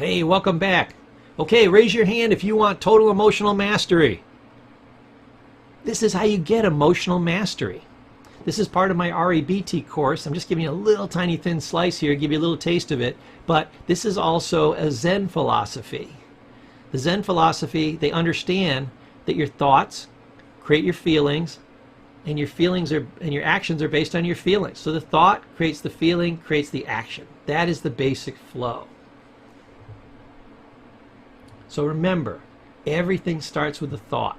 Hey, welcome back. Okay, raise your hand if you want total emotional mastery. This is how you get emotional mastery. This is part of my REBT course. I'm just giving you a little tiny thin slice here, give you a little taste of it, but this is also a Zen philosophy. The Zen philosophy, they understand that your thoughts create your feelings, and your feelings are and your actions are based on your feelings. So the thought creates the feeling, creates the action. That is the basic flow. So remember, everything starts with a thought.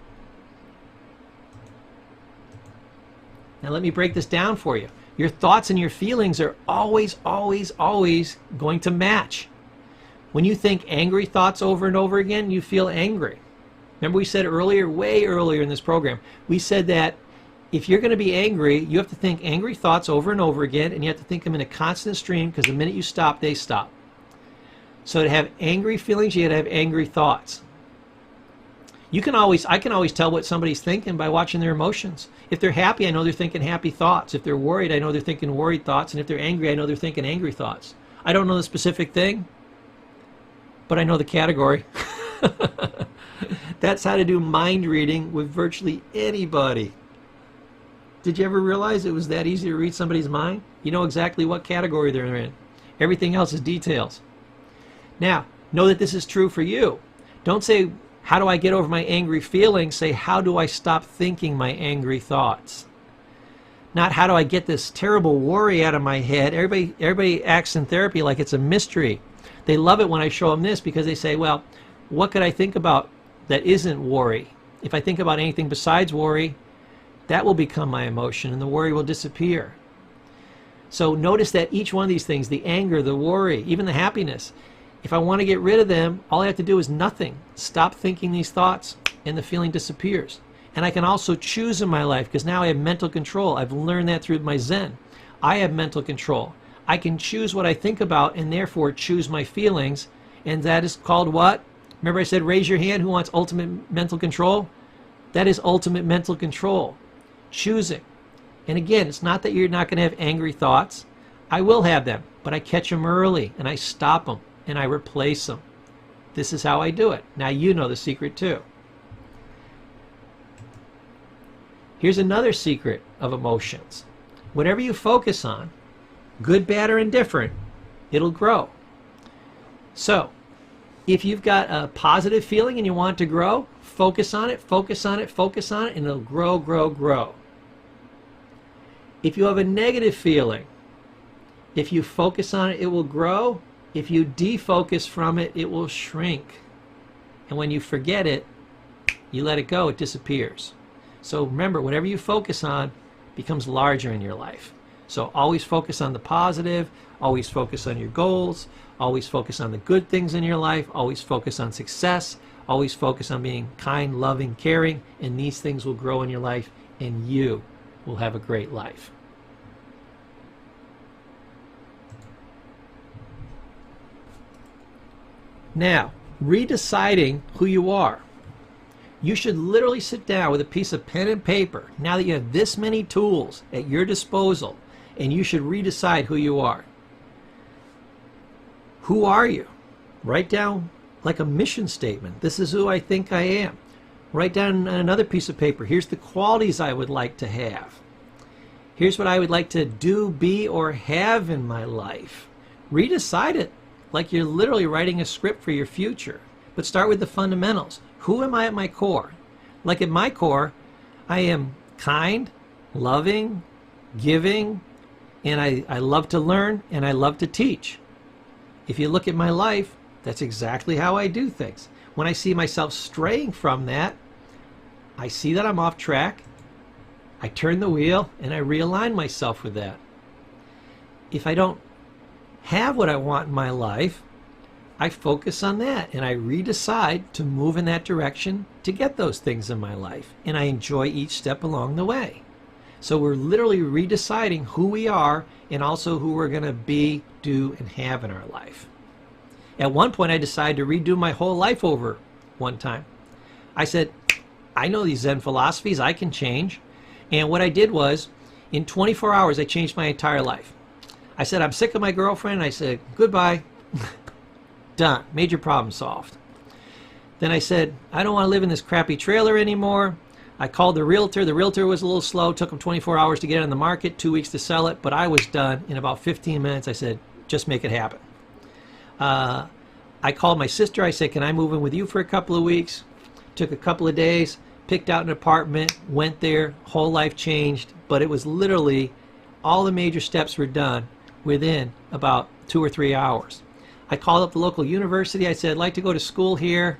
Now let me break this down for you. Your thoughts and your feelings are always, always, always going to match. When you think angry thoughts over and over again, you feel angry. Remember we said earlier, way earlier in this program, we said that if you're going to be angry, you have to think angry thoughts over and over again, and you have to think them in a constant stream, because the minute you stop, they stop. So to have angry feelings, you got to have angry thoughts. I can always tell what somebody's thinking by watching their emotions. If they're happy, I know they're thinking happy thoughts. If they're worried, I know they're thinking worried thoughts. And if they're angry, I know they're thinking angry thoughts. I don't know the specific thing, but I know the category. That's how to do mind reading with virtually anybody. Did you ever realize it was that easy to read somebody's mind? You know exactly what category they're in. Everything else is details. Now, know that this is true for you. Don't say, how do I get over my angry feelings? Say, how do I stop thinking my angry thoughts? Not, how do I get this terrible worry out of my head? Everybody acts in therapy like it's a mystery. They love it when I show them this, because they say, well, what could I think about that isn't worry? If I think about anything besides worry, that will become my emotion and the worry will disappear. So notice that each one of these things, the anger, the worry, even the happiness, if I want to get rid of them, all I have to do is nothing. Stop thinking these thoughts and the feeling disappears. And I can also choose in my life, because now I have mental control. I've learned that through my Zen. I have mental control. I can choose what I think about and therefore choose my feelings. And that is called what? Remember I said raise your hand who wants ultimate mental control? That is ultimate mental control. Choosing. And again, it's not that you're not going to have angry thoughts. I will have them, but I catch them early and I stop them and I replace them. This is how I do it. Now you know the secret too. Here's another secret of emotions. Whatever you focus on, good, bad, or indifferent, it'll grow. So, if you've got a positive feeling and you want it to grow, focus on it, focus on it, focus on it, and it'll grow, grow, grow. If you have a negative feeling, if you focus on it, it will grow. If you defocus from it, it will shrink. And when you forget it, you let it go, it disappears. So remember, whatever you focus on becomes larger in your life. So always focus on the positive, always focus on your goals, always focus on the good things in your life, always focus on success, always focus on being kind, loving, caring, and these things will grow in your life and you will have a great life. Now, redeciding who you are. You should literally sit down with a piece of pen and paper, now that you have this many tools at your disposal, and you should redecide who you are. Who are you? Write down like a mission statement. This is who I think I am. Write down on another piece of paper, here's the qualities I would like to have. Here's what I would like to do, be, or have in my life. Redecide it like you're literally writing a script for your future. But start with the fundamentals. Who am I at my core? Like at my core, I am kind, loving, giving, and I love to learn and I love to teach. If you look at my life, that's exactly how I do things. When I see myself straying from that, I see that I'm off track, I turn the wheel and I realign myself with that. If I don't have what I want in my life, I focus on that and I redecide to move in that direction to get those things in my life. And I enjoy each step along the way. So we're literally redeciding who we are and also who we're going to be, do, and have in our life. At one point I decided to redo my whole life over one time. I said, I know these Zen philosophies, I can change. And what I did was, in 24 hours I changed my entire life. I said, I'm sick of my girlfriend. I said, goodbye. Done. Major problem solved. Then I said, I don't want to live in this crappy trailer anymore. I called the realtor. The realtor was a little slow. Took him 24 hours to get it on the market, 2 weeks to sell it, but I was done in about 15 minutes. I said, just make it happen. I called my sister. I said, can I move in with you for a couple of weeks? Took a couple of days, picked out an apartment, went there, whole life changed, but it was literally all the major steps were done within about 2 or 3 hours. I called up the local university. I said, I'd like to go to school here.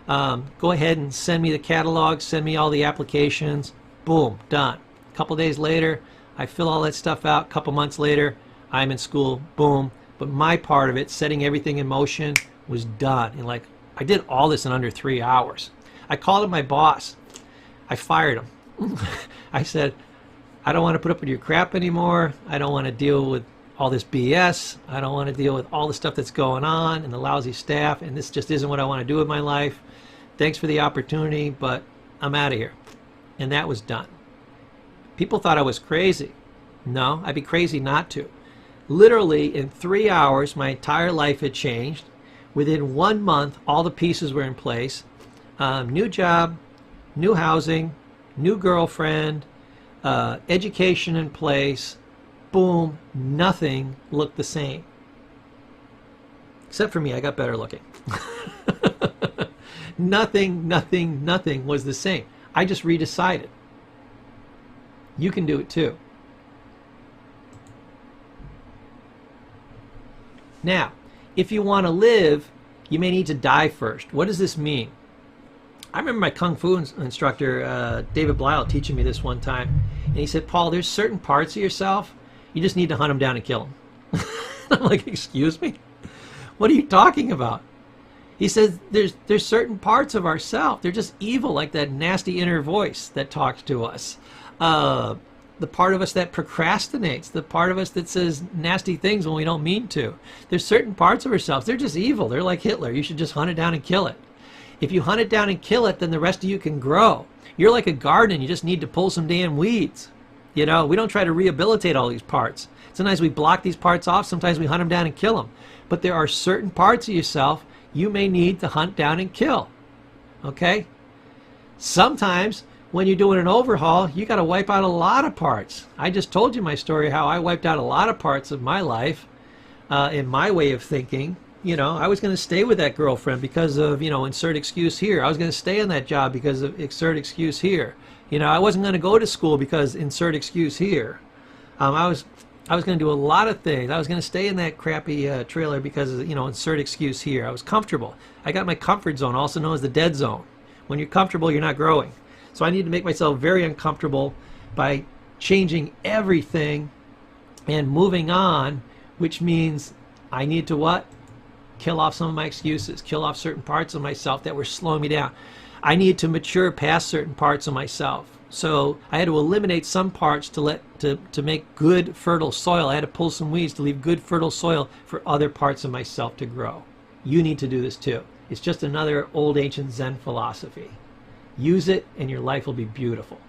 Go ahead and send me the catalog, send me all the applications. Boom, done. A couple days later, I fill all that stuff out. A couple months later, I'm in school. Boom. But my part of it, setting everything in motion, was done. And like, I did all this in under 3 hours. I called up my boss. I fired him. I said, I don't want to put up with your crap anymore. I don't want to deal with all this BS. I don't want to deal with all the stuff that's going on and the lousy staff, and this just isn't what I want to do with my life. Thanks for the opportunity, but I'm out of here. And that was done. People thought I was crazy. No, I'd be crazy not to. Literally in 3 hours, my entire life had changed. Within 1 month, all the pieces were in place. New job, new housing, new girlfriend, education in place. Boom, nothing looked the same. Except for me, I got better looking. Nothing was the same. I just redecided. You can do it too. Now, if you want to live, you may need to die first. What does this mean? I remember my Kung Fu instructor, David Blisle, teaching me this one time. And he said, Paul, there's certain parts of yourself, you just need to hunt them down and kill them. I'm like, excuse me? What are you talking about? He says, there's certain parts of ourself. They're just evil, like that nasty inner voice that talks to us. The part of us that procrastinates, the part of us that says nasty things when we don't mean to. There's certain parts of ourselves, they're just evil. They're like Hitler. You should just hunt it down and kill it. If you hunt it down and kill it, then the rest of you can grow. You're like a garden. You just need to pull some damn weeds. You know, we don't try to rehabilitate all these parts. Sometimes we block these parts off. Sometimes we hunt them down and kill them. But there are certain parts of yourself you may need to hunt down and kill. Okay? Sometimes when you're doing an overhaul, you got to wipe out a lot of parts. I just told you my story how I wiped out a lot of parts of my life in my way of thinking. You know, I was going to stay with that girlfriend because of, you know, insert excuse here. I was going to stay in that job because of insert excuse here. You know, I wasn't going to go to school because insert excuse here. I was going to do a lot of things. I was going to stay in that crappy trailer because of, you know, insert excuse here. I was comfortable. I got my comfort zone, also known as the dead zone. When you're comfortable, you're not growing. So I need to make myself very uncomfortable by changing everything and moving on, which means I need to what? Kill off some of my excuses, kill off certain parts of myself that were slowing me down. I need to mature past certain parts of myself. So I had to eliminate some parts to make good fertile soil. I had to pull some weeds to leave good fertile soil for other parts of myself to grow. You need to do this too. It's just another old ancient Zen philosophy. Use it and your life will be beautiful.